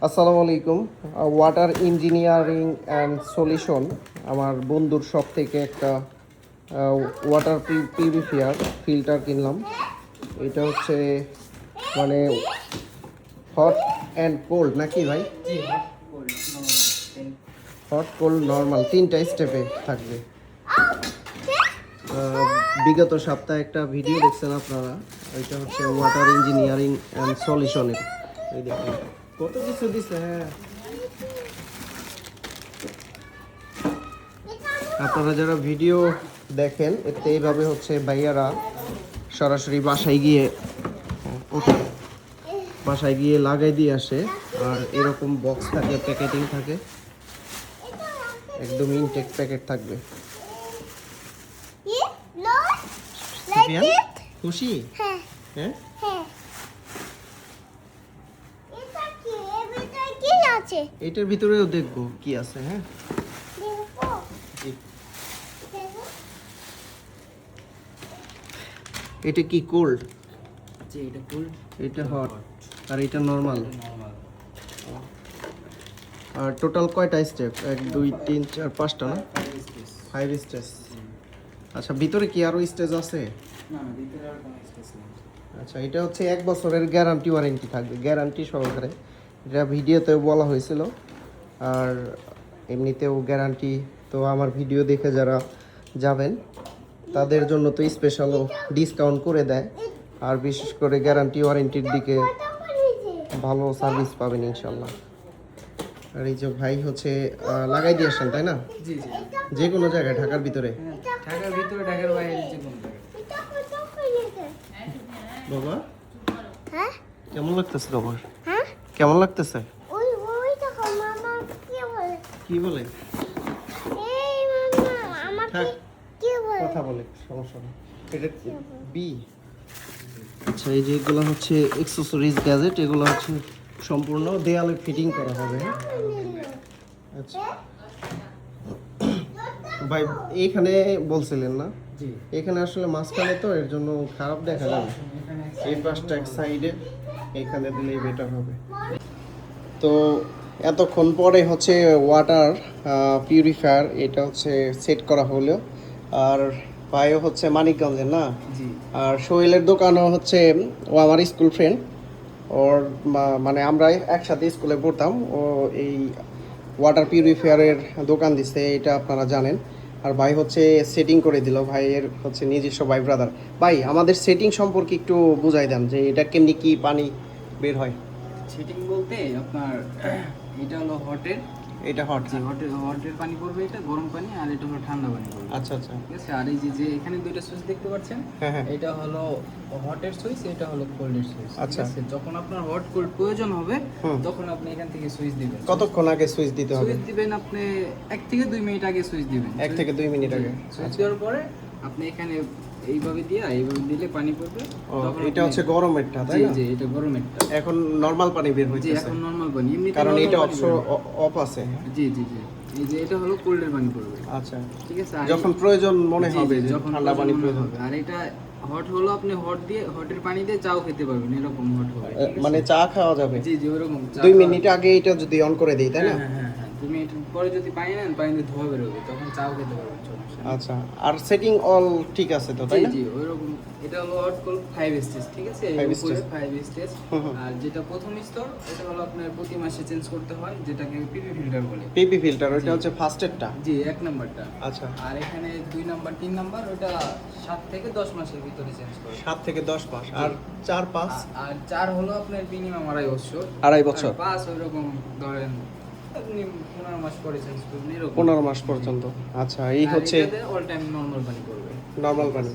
আসসালামু আলাইকুম। Water engineering and solution আমার বন্ধুর শপ থেকে একটা ওয়াটার পিউরিফায়ার ফিল্টার কিনলাম। এটা হচ্ছে মানে হট অ্যান্ড কোল্ড নাকি ভাই? হট কোল্ড নর্মাল তিনটা স্টেপে থাকবে। বিগত সপ্তাহে একটা ভিডিও দেখছেন আপনারা, এটা হচ্ছে ওয়াটার ইঞ্জিনিয়ারিং অ্যান্ড সলিউশনের। এই দেখুন কত কিছু দিচ্ছে। হ্যাঁ, আপনারা যারা ভিডিও দেখেন এতে এইভাবে হচ্ছে ভাইয়ারা সরাসরি বাসায় গিয়ে লাগাই দিয়ে আসে। আর এরকম বক্স থাকে, প্যাকেটিং থাকে, একদম ইনটেক প্যাকেট থাকবে। খুশি? হ্যাঁ, এটার ভিতরেও দেখবো কি আছে। হ্যাঁ, এটা কি কোল্ড? এটা কোল্ড, এটা হট, আর এটা নর্মাল। আর টোটাল কয়টা স্টেপ? 1 2 3 4 5টা না? 5 স্টেজ। আচ্ছা, ভিতরে কি আরো স্টেজ আছে? না, ভিতরে আর কোনো স্পেস নেই। আচ্ছা, এটা হচ্ছে 1 বছরের গ্যারান্টি ওয়ারেন্টি থাকবে, গ্যারান্টি সহকারে। এটা ভিডিওতেও বলা হয়েছিল, আর এমনিতেও গ্যারান্টি। তো আমার ভিডিও দেখে যারা যাবেন তাদের জন্য তো স্পেশালও ডিসকাউন্ট করে দেয়। আর বিশেষ করে গ্যারান্টি ওয়ারেন্টির দিকে ভালো সার্ভিস পাবেন ইনশাল্লাহ। আর এই যে ভাই হচ্ছে লাগাই দিয়ে আসেন, তাই না? জি জি, যে কোনো জায়গায়, ঢাকার ভিতরে? ঢাকার ভিতরে, ঢাকার বাইরে, যে কোনো জায়গায়। বাবা, হ্যাঁ কেমন লাগতেছে তোমার? হ্যাঁ, কেমন লাগতেছে? ওই ওই দেখো মামা কি বলে, কি বলে? এই মামা আমাকে থাক, কি বলে, কথা বলে, সমস্যা নেই। এটা বি। আচ্ছা, এই যে এগুলো হচ্ছে অ্যাক্সেসরিজ গ্যাজেট, এগুলো হচ্ছে সম্পূর্ণ দেয়ালে ফিটিং করা হবে। আচ্ছা ভাই, এইখানে বলছিলেন না? জি, এখানে আসলে মাঝখানে তো এর জন্য খারাপ দেখা যাবে। এই পাশটা এক সাইডে, এখানে দিলেই বেটার হবে। তো এতক্ষণ পরে হচ্ছে ওয়াটার পিউরিফায়ার এটা হচ্ছে সেট করা হলো। আর ভাইও হচ্ছে মানিকগঞ্জের না? জি। আর সোহেলের দোকানও হচ্ছে, ও আমার স্কুল ফ্রেন্ড। ওর মানে আমরা একসাথে স্কুলে পড়তাম। ও এই ওয়াটার পিউরিফায়ারের দোকান দিচ্ছে, এটা আপনারা জানেন। আর ভাই হচ্ছে সেটিং করে দিল, ভাইয়ের হচ্ছে নিজস্ব ভাই ব্রাদার। ভাই, আমাদের সেটিং সম্পর্কে একটু বুঝাই দেন যে এটা কেমনি কি পানি বের হয়। সেটিং বলতে আপনার এটা হলো হটের, এটা হট? জি, হটের পানি পড়বে, এটা গরম পানি, আর এটা হলো ঠান্ডা পানি পড়বে। আচ্ছা আচ্ছা, ঠিক আছে। আর এই যে যে এখানে দুইটা সুইচ দেখতে পাচ্ছেন, হ্যাঁ হ্যাঁ, এটা হলো হটের সুইচ, এটা হলো কোল্ডের সুইচ। আচ্ছা। ঠিক আছে, যখন আপনার হট কোল্ড প্রয়োজন হবে হুম। তখন আপনি এখান থেকে সুইচ দিবেন। কতক্ষণ আগে সুইচ দিতে হবে? সুইচ দিবেন আপনি 1 থেকে 2 মিনিট আগে সুইচ দিবেন। 1 থেকে 2 মিনিট আগে। সুইচ দেওয়ার পরে আপনি এখানে এইভাবে দিলে পানি পড়বে। ও, তখন এটা আপনি- হচ্ছে গরমেরটা, তাই জি না? জি, এটা গরমেরটা। এখন নরমাল পানি বের জি, হইতেছে, এখন নরমাল পানি, এমনিতে কারণ normal এটা পানি বেরোবে। অফ আছে। জি জি জি, এই যে এটা হলো কোল্ডের পানি পড়বে। আচ্ছা, ঠিক আছে। আর যখন প্রয়োজন মনে জি, হবে জি, যে যখন ঠান্ডা পানি প্রয়োজন হবে। আর এটা হট হলো, আপনি হটের পানি দিয়ে চাও খেতে পারবেন, এরকম হট হবে। ঠিক আছে? মানে চা খাওয়া যাবে। জি জি, ওরকম 2 মিনিট আগে এটা যদি অন করে দিই, তাই না? হ্যাঁ হ্যাঁ হ্যাঁ, 2 মিনিট পরে যদি পানি নেন, পানি দিয়ে ধোয়া বেরোবে, তখন চাও খেতে পারবেন, সমস্যা নেই। আচ্ছা, আর সেটিং অল ঠিক আছে তো, তাই জি না? জি, ওইরকম। এটা হলো হট কোল্ড 5 স্টেজ। ঠিক আছে, এই 5 উপরে stage। 5 স্টেজ। হুম হুম। আর যেটা প্রথম স্তর, এটা হলো আপনার প্রতি মাসে চেঞ্জ করতে হয়, যেটাকে পিপি ফিল্টার বলে। পিপি ফিল্টার, ওটা জি। হচ্ছে ফার্স্টেরটা। জি, 1 নাম্বারটা। আচ্ছা, আর এখানে 2 নাম্বার 3 নাম্বার, ওটা 7 থেকে 10 মাসের ভিতরে চেঞ্জ করে। 7 থেকে 10 মাস। আর 4 5? আর 4 হলো আপনার মিনিমাম 2.5 বছর। 2.5 বছর। 5 ওইরকম ধরেন আপনি 15 মাস পরে চেঞ্জ করবেন, এরকম। 15 মাস পর্যন্ত। আচ্ছা, এই হচ্ছে অল টাইম নরমাল পানি করবে। নরমাল পানি।